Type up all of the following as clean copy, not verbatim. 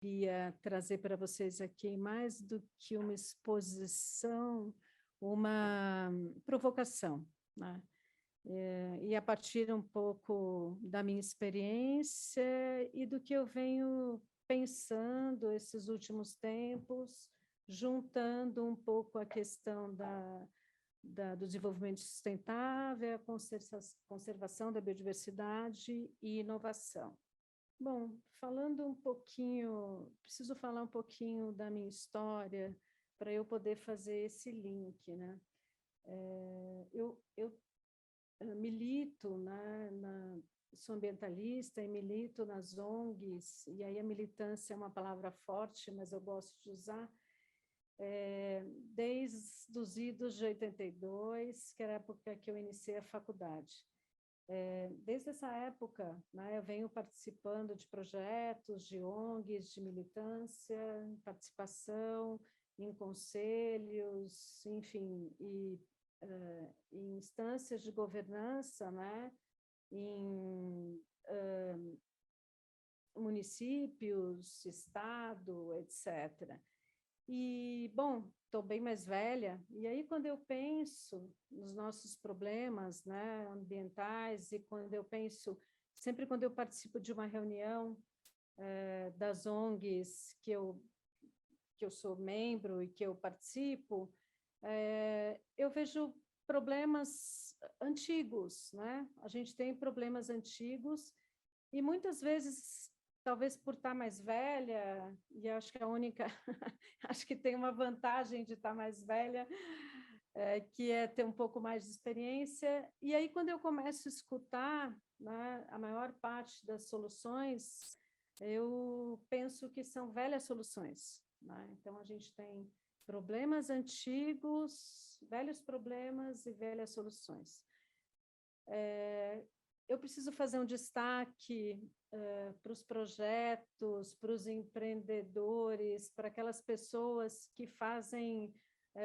queria trazer para vocês aqui, mais do que uma exposição, uma provocação, né? E a partir um pouco da minha experiência e do que eu venho pensando esses últimos tempos, juntando um pouco a questão do desenvolvimento sustentável, a conservação da biodiversidade e inovação. Bom, falando um pouquinho, preciso falar um pouquinho da minha história para eu poder fazer esse link, né? Eu milito, né, sou ambientalista e milito nas ONGs, e aí a militância é uma palavra forte, mas eu gosto de usar, desde os idos de 82, que era a época que eu iniciei a faculdade. Desde essa época, né, eu venho participando de projetos, de ONGs, de militância, participação em conselhos, enfim, e em instâncias de governança, né, em municípios, estado, etc. E, bom, estou bem mais velha, e aí quando eu penso nos nossos problemas, né, ambientais, e quando eu penso, sempre quando eu participo de uma reunião das ONGs que eu sou membro e que eu participo, eu vejo problemas antigos, né? A gente tem problemas antigos e muitas vezes, talvez por estar mais velha, e acho que a única, acho que tem uma vantagem de estar mais velha, que é ter um pouco mais de experiência. E aí, quando eu começo a escutar, né, a maior parte das soluções, eu penso que são velhas soluções, né? Então, a gente tem problemas antigos, velhos problemas e velhas soluções. Eu preciso fazer um destaque para os projetos, para os empreendedores, para aquelas pessoas que fazem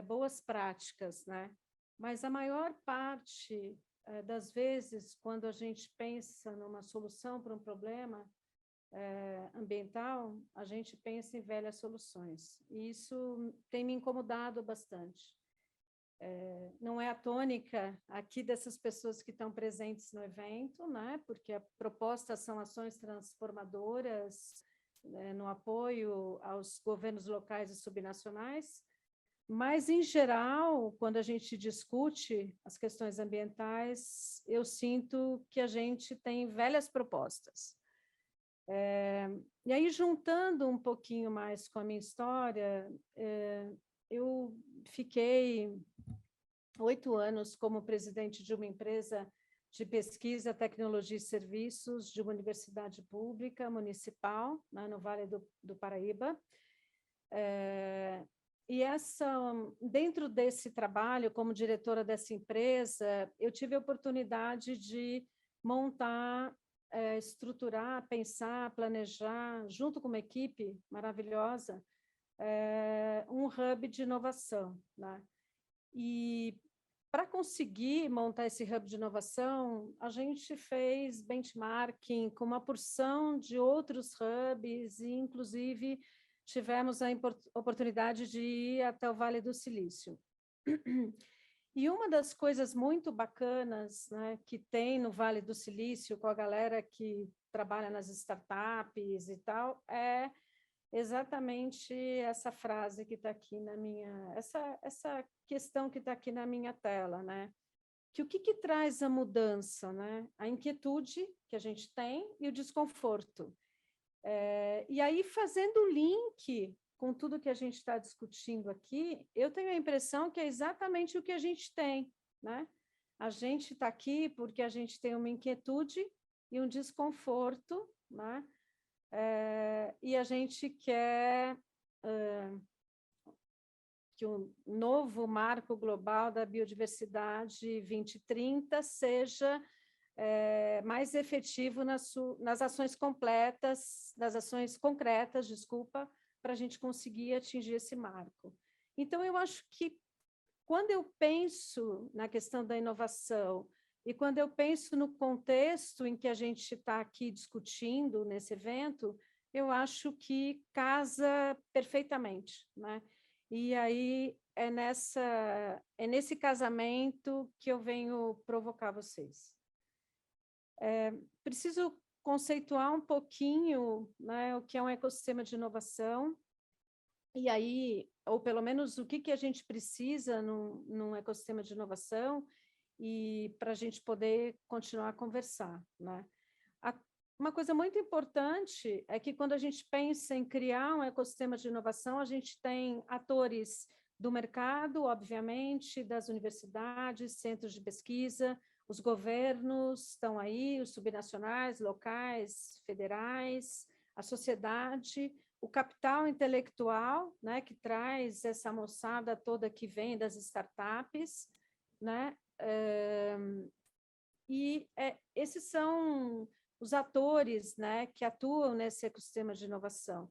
boas práticas, né? Mas a maior parte das vezes, quando a gente pensa numa solução para um problema ambiental, a gente pensa em velhas soluções. E isso tem me incomodado bastante. Não é a tônica aqui dessas pessoas que estão presentes no evento, né? Porque a proposta são ações transformadoras, né, no apoio aos governos locais e subnacionais, mas, em geral, quando a gente discute as questões ambientais, eu sinto que a gente tem velhas propostas. E aí, juntando um pouquinho mais com a minha história, eu fiquei 8 anos como presidente de uma empresa de pesquisa, tecnologia e serviços de uma universidade pública municipal, né, no Vale do Paraíba. E dentro desse trabalho, como diretora dessa empresa, eu tive a oportunidade de montar, estruturar, pensar, planejar, junto com uma equipe maravilhosa, um hub de inovação, né? E para conseguir montar esse hub de inovação, a gente fez benchmarking com uma porção de outros hubs e, inclusive, tivemos a oportunidade de ir até o Vale do Silício. E uma das coisas muito bacanas, né, que tem no Vale do Silício, com a galera que trabalha nas startups e tal, é exatamente essa frase que está aqui na minha, essa questão que está aqui na minha tela, né? Que o que traz a mudança, né? A inquietude que a gente tem e o desconforto. E aí, fazendo o link com tudo que a gente está discutindo aqui, eu tenho a impressão que é exatamente o que a gente tem, né? A gente está aqui porque a gente tem uma inquietude e um desconforto, né? E a gente quer que o novo marco global da biodiversidade 2030 seja mais efetivo nas ações completas, das ações concretas, desculpa, para a gente conseguir atingir esse marco. Então, eu acho que quando eu penso na questão da inovação e quando eu penso no contexto em que a gente está aqui discutindo nesse evento, eu acho que casa perfeitamente, né? E aí é nesse casamento que eu venho provocar vocês. Preciso conceituar um pouquinho, né, o que é um ecossistema de inovação, e aí, ou pelo menos o que a gente precisa num ecossistema de inovação, e para a gente poder continuar a conversar, né? Uma coisa muito importante é que quando a gente pensa em criar um ecossistema de inovação, a gente tem atores do mercado, obviamente, das universidades, centros de pesquisa, os governos estão aí, os subnacionais, locais, federais, a sociedade, o capital intelectual, né, que traz essa moçada toda que vem das startups, né? Esses são os atores, né, que atuam nesse ecossistema de inovação.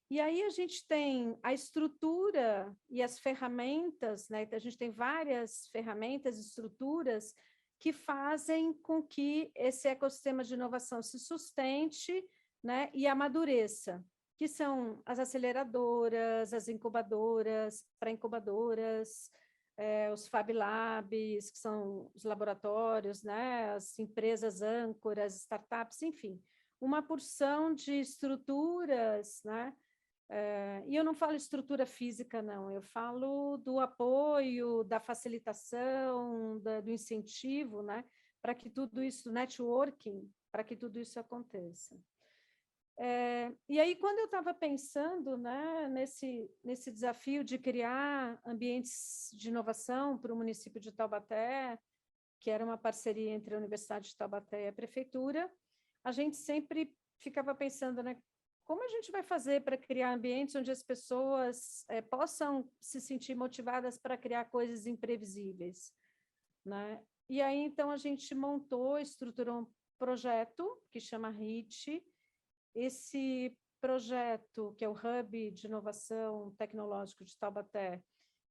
E aí a gente tem a estrutura e as ferramentas, né? A gente tem várias ferramentas e estruturas que fazem com que esse ecossistema de inovação se sustente, né, e amadureça, que são as aceleradoras, as incubadoras, pré-incubadoras, os Fab Labs, que são os laboratórios, né, as empresas âncoras, startups, enfim, uma porção de estruturas, né? E eu não falo estrutura física, não, eu falo do apoio, da facilitação, do incentivo, né, para que tudo isso, networking, para que tudo isso aconteça. E aí, quando eu estava pensando, né, nesse desafio de criar ambientes de inovação para o município de Taubaté, que era uma parceria entre a Universidade de Taubaté e a Prefeitura, a gente sempre ficava pensando, né, como a gente vai fazer para criar ambientes onde as pessoas possam se sentir motivadas para criar coisas imprevisíveis, né? E aí, então, a gente estruturou um projeto que chama HIT. Esse projeto, que é o Hub de Inovação Tecnológico de Taubaté,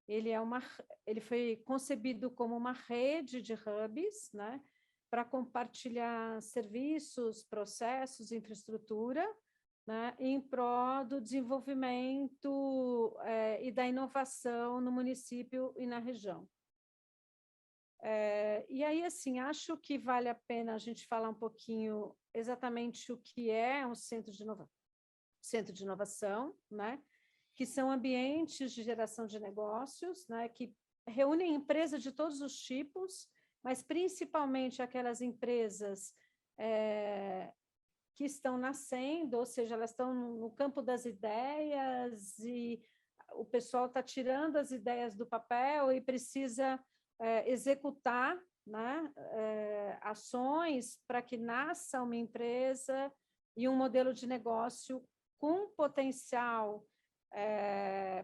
ele foi concebido como uma rede de hubs, né, para compartilhar serviços, processos, infraestrutura, né, em prol do desenvolvimento e da inovação no município e na região. E aí, assim, acho que vale a pena a gente falar um pouquinho exatamente o que é um centro de inovação, né? Que são ambientes de geração de negócios, né? Que reúnem empresas de todos os tipos, mas principalmente aquelas empresas que estão nascendo, ou seja, elas estão no campo das ideias e o pessoal está tirando as ideias do papel e precisa executar, né, ações para que nasça uma empresa e um modelo de negócio com potencial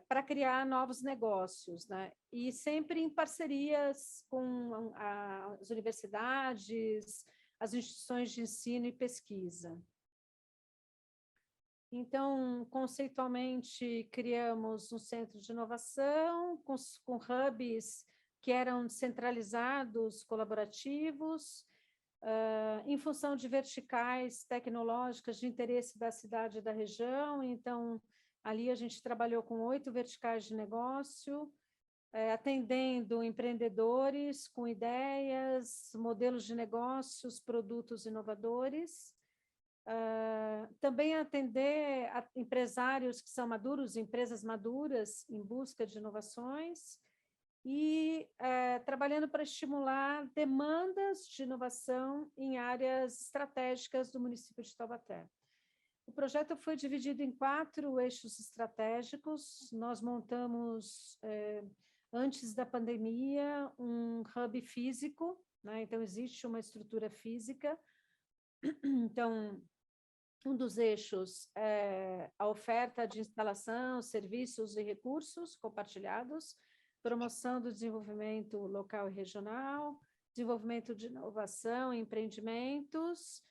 para criar novos negócios, né? E sempre em parcerias com as universidades, as instituições de ensino e pesquisa. Então, conceitualmente, criamos um centro de inovação com hubs que eram centralizados, colaborativos, em função de verticais tecnológicas de interesse da cidade e da região. Então, ali a gente trabalhou com 8 verticais de negócio, atendendo empreendedores com ideias, modelos de negócios, produtos inovadores. Também atender a empresários que são maduros, empresas maduras em busca de inovações, e trabalhando para estimular demandas de inovação em áreas estratégicas do município de Taubaté. O projeto foi dividido em 4 eixos estratégicos. Nós montamos, antes da pandemia, um hub físico, né? Então, existe uma estrutura física. Então, um dos eixos é a oferta de instalação, serviços e recursos compartilhados, promoção do desenvolvimento local e regional, desenvolvimento de inovação e empreendimentos,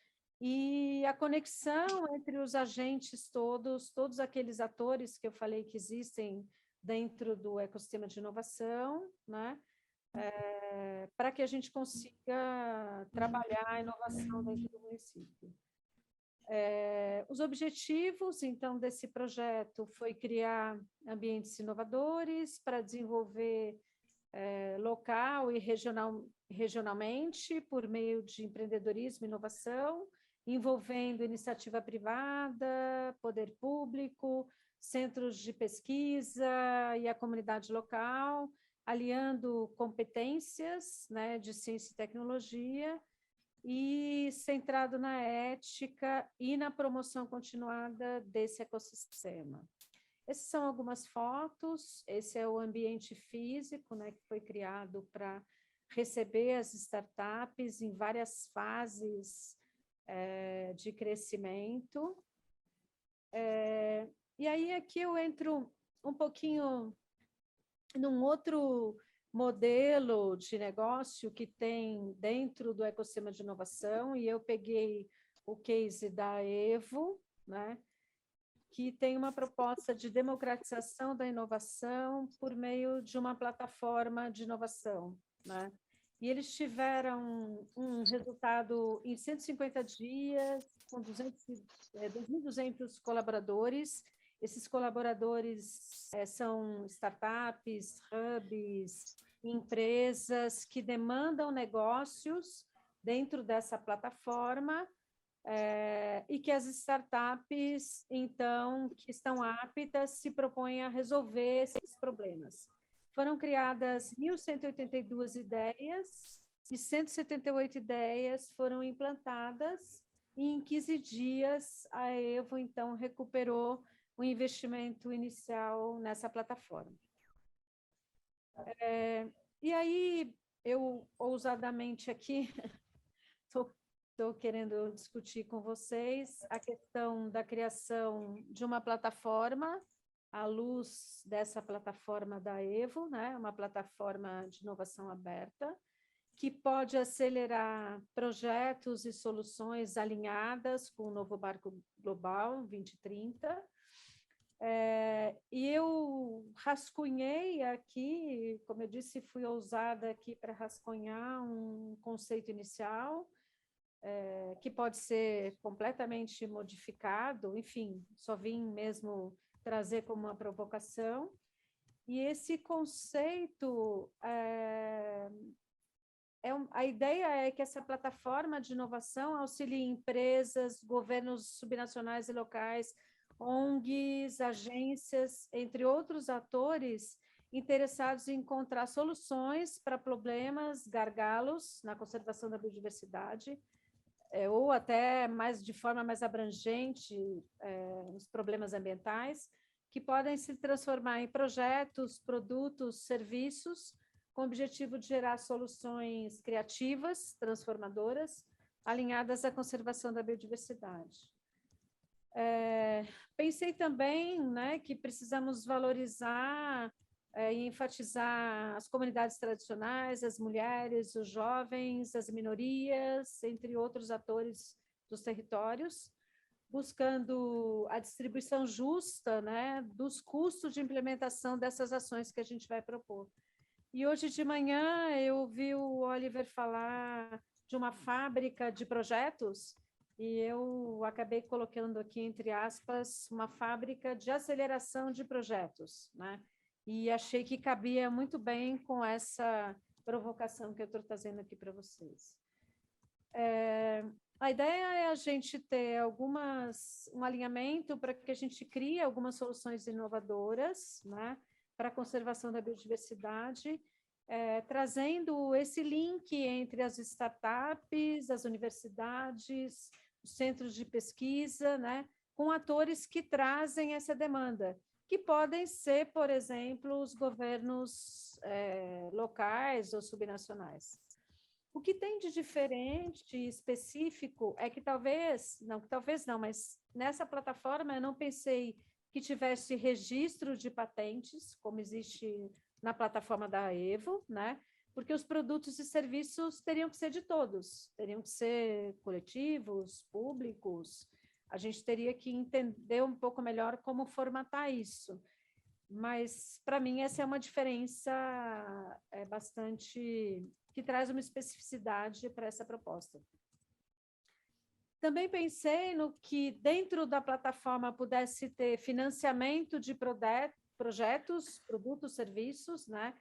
e a conexão entre os agentes todos aqueles atores que eu falei que existem dentro do ecossistema de inovação, né? Para que a gente consiga trabalhar a inovação dentro do município. Os objetivos, então, desse projeto foi criar ambientes inovadores para desenvolver local e regionalmente, por meio de empreendedorismo e inovação, envolvendo iniciativa privada, poder público, centros de pesquisa e a comunidade local, aliando competências, né, de ciência e tecnologia, e centrado na ética e na promoção continuada desse ecossistema. Essas são algumas fotos, esse é o ambiente físico, né, que foi criado para receber as startups em várias fases de crescimento. E aí aqui eu entro um pouquinho num outro modelo de negócio que tem dentro do ecossistema de inovação, e eu peguei o case da Evo, né, que tem uma proposta de democratização da inovação por meio de uma plataforma de inovação, né? E eles tiveram um resultado em 150 dias, com 2.200 colaboradores. Esses colaboradores são startups, hubs, empresas que demandam negócios dentro dessa plataforma, e que as startups, então, que estão aptas, se propõem a resolver esses problemas. Foram criadas 1.182 ideias e 178 ideias foram implantadas, e em 15 dias a Evo, então, recuperou o investimento inicial nessa plataforma. E aí, eu, ousadamente aqui, estou querendo discutir com vocês a questão da criação de uma plataforma, à luz dessa plataforma da Evo, né? Uma plataforma de inovação aberta, que pode acelerar projetos e soluções alinhadas com o novo Marco Global 2030. E eu rascunhei aqui, como eu disse, fui ousada aqui para rascunhar um conceito inicial, que pode ser completamente modificado, enfim, só vim mesmo trazer como uma provocação. E esse conceito, a ideia é que essa plataforma de inovação auxilie empresas, governos subnacionais e locais, ONGs, agências, entre outros atores interessados em encontrar soluções para problemas, gargalos na conservação da biodiversidade, ou até mais de forma mais abrangente os problemas ambientais, que podem se transformar em projetos, produtos, serviços, com o objetivo de gerar soluções criativas, transformadoras, alinhadas à conservação da biodiversidade. Pensei também, né, que precisamos valorizar e enfatizar as comunidades tradicionais, as mulheres, os jovens, as minorias, entre outros atores dos territórios, buscando a distribuição justa, né, dos custos de implementação dessas ações que a gente vai propor. E hoje de manhã eu ouvi o Oliver falar de uma fábrica de projetos, e eu acabei colocando aqui, entre aspas, uma fábrica de aceleração de projetos, né? E achei que cabia muito bem com essa provocação que eu estou trazendo aqui para vocês. A ideia é a gente ter um alinhamento para que a gente crie algumas soluções inovadoras, né, para a conservação da biodiversidade, trazendo esse link entre as startups, as universidades, os centros de pesquisa, né, com atores que trazem essa demanda, que podem ser, por exemplo, os governos locais ou subnacionais. O que tem de diferente e específico é que talvez não, mas nessa plataforma eu não pensei que tivesse registro de patentes, como existe na plataforma da Evo, né? Porque os produtos e serviços teriam que ser de todos, teriam que ser coletivos, públicos. A gente teria que entender um pouco melhor como formatar isso. Mas, para mim, essa é uma diferença bastante... que traz uma especificidade para essa proposta. Também pensei no que dentro da plataforma pudesse ter financiamento de projetos, produtos, serviços, né?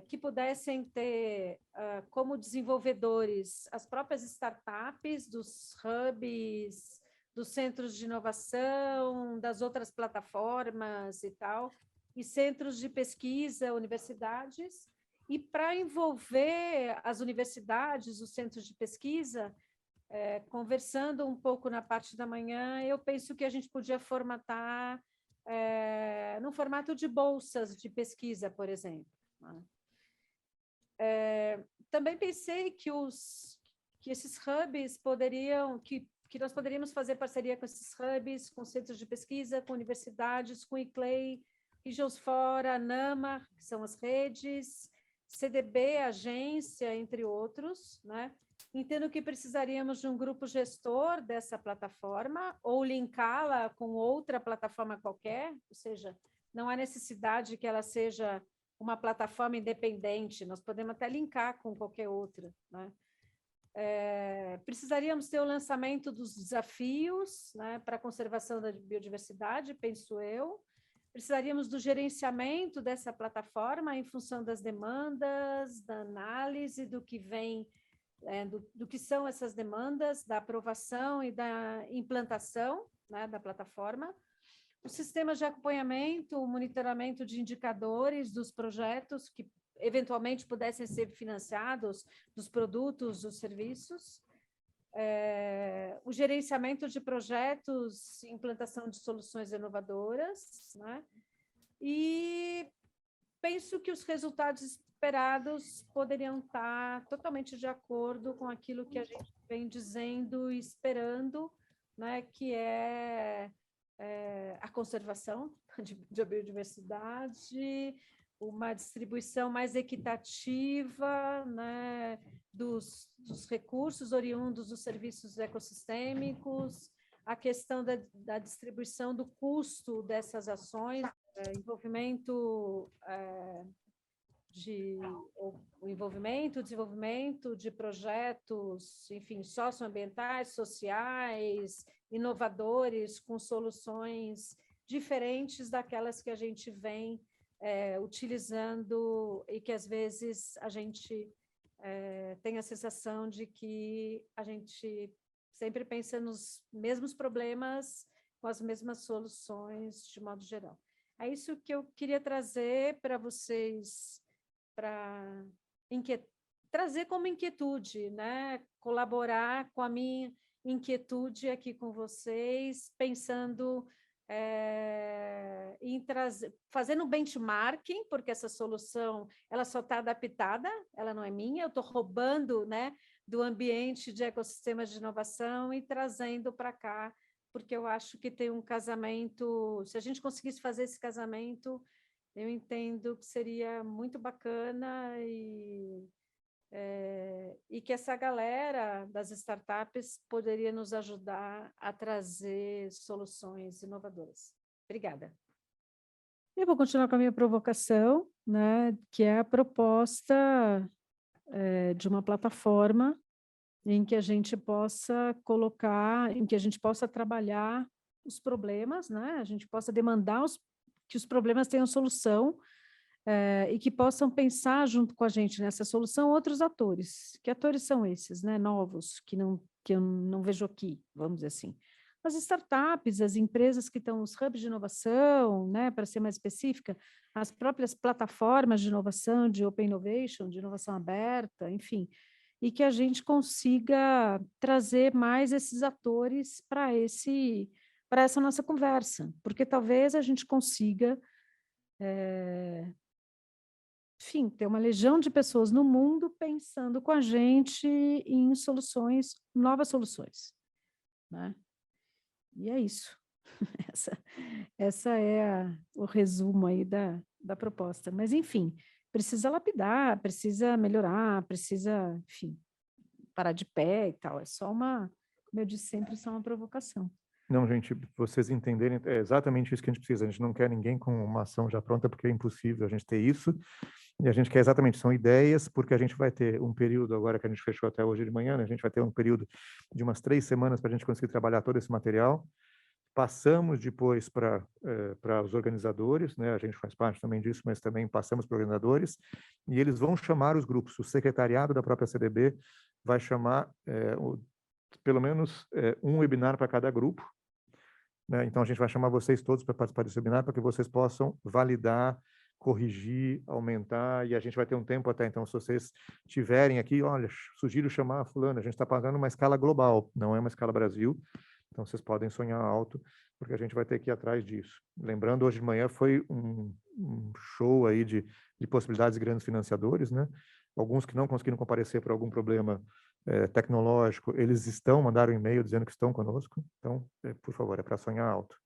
Que pudessem ter como desenvolvedores as próprias startups, dos hubs, dos centros de inovação, das outras plataformas e tal, e centros de pesquisa, universidades, e para envolver as universidades, os centros de pesquisa, conversando um pouco na parte da manhã, eu penso que a gente podia formatar no formato de bolsas de pesquisa, por exemplo. Também pensei que esses hubs poderiam, que nós poderíamos fazer parceria com esses hubs, com centros de pesquisa, com universidades, com o ICLEI, Regions Fora, NAMA, que são as redes, CDB, agência, entre outros, né? Entendo que precisaríamos de um grupo gestor dessa plataforma ou linká-la com outra plataforma qualquer, ou seja, não há necessidade que ela seja uma plataforma independente, nós podemos até linkar com qualquer outra, né? Precisaríamos ter o lançamento dos desafios, né, para a conservação da biodiversidade, penso eu. Precisaríamos do gerenciamento dessa plataforma em função das demandas, da análise do que vem, do que são essas demandas, da aprovação e da implantação, né, da plataforma. Os sistemas de acompanhamento, o monitoramento de indicadores dos projetos que eventualmente pudessem ser financiados, dos produtos, dos serviços, o gerenciamento de projetos, implantação de soluções inovadoras, né? E penso que os resultados esperados poderiam estar totalmente de acordo com aquilo que a gente vem dizendo e esperando, né? Que é a conservação da biodiversidade, uma distribuição mais equitativa, né, dos recursos oriundos dos serviços ecossistêmicos, a questão da distribuição do custo dessas ações, envolvimento desenvolvimento de projetos, enfim, socioambientais, sociais, inovadores, com soluções diferentes daquelas que a gente vem utilizando e que, às vezes, a gente tem a sensação de que a gente sempre pensa nos mesmos problemas com as mesmas soluções, de modo geral. É isso que eu queria trazer para vocês, para trazer como inquietude, né? Colaborar com a minha inquietude aqui com vocês, pensando em trazer, fazendo um benchmarking, porque essa solução ela só está adaptada, ela não é minha, eu estou roubando, né, do ambiente de ecossistemas de inovação e trazendo para cá, porque eu acho que tem um casamento, se a gente conseguisse fazer esse casamento, eu entendo que seria muito bacana e que essa galera das startups poderia nos ajudar a trazer soluções inovadoras. Obrigada. Eu vou continuar com a minha provocação, né, que é a proposta de uma plataforma em que a gente possa colocar, em que a gente possa trabalhar os problemas, né, a gente possa demandar que os problemas tenham solução, e que possam pensar junto com a gente nessa solução outros atores. Que atores são esses, né, novos, que eu não vejo aqui, vamos dizer assim. As startups, as empresas que estão nos hubs de inovação, né, para ser mais específica, as próprias plataformas de inovação, de Open Innovation, de inovação aberta, enfim, e que a gente consiga trazer mais esses atores para essa nossa conversa, porque talvez a gente consiga enfim, ter uma legião de pessoas no mundo pensando com a gente em soluções, novas soluções, né? E é isso. Essa é o resumo aí da proposta. Mas, enfim, precisa lapidar, precisa melhorar, precisa, enfim, parar de pé e tal. É só como eu disse sempre, só uma provocação. Não, gente, vocês entenderem, é exatamente isso que a gente precisa. A gente não quer ninguém com uma ação já pronta, porque é impossível a gente ter isso. E a gente quer exatamente, são ideias, porque a gente vai ter um período agora que a gente fechou até hoje de manhã, né? A gente vai ter um período de umas 3 semanas para a gente conseguir trabalhar todo esse material. Passamos depois para os organizadores, né? A gente faz parte também disso, mas também passamos para os organizadores, e eles vão chamar os grupos. O secretariado da própria CDB vai chamar pelo menos um webinar para cada grupo, né? Então, a gente vai chamar vocês todos para participar desse webinar, para que vocês possam validar, corrigir, aumentar, e a gente vai ter um tempo até. Então, se vocês tiverem aqui, olha, sugiro chamar a fulana, a gente está pagando uma escala global, não é uma escala Brasil, então vocês podem sonhar alto, porque a gente vai ter que ir atrás disso. Lembrando, hoje de manhã foi um show aí de possibilidades de grandes financiadores, né? Alguns que não conseguiram comparecer por algum problema tecnológico, eles mandaram um e-mail dizendo que estão conosco. Então, por favor, é para sonhar alto.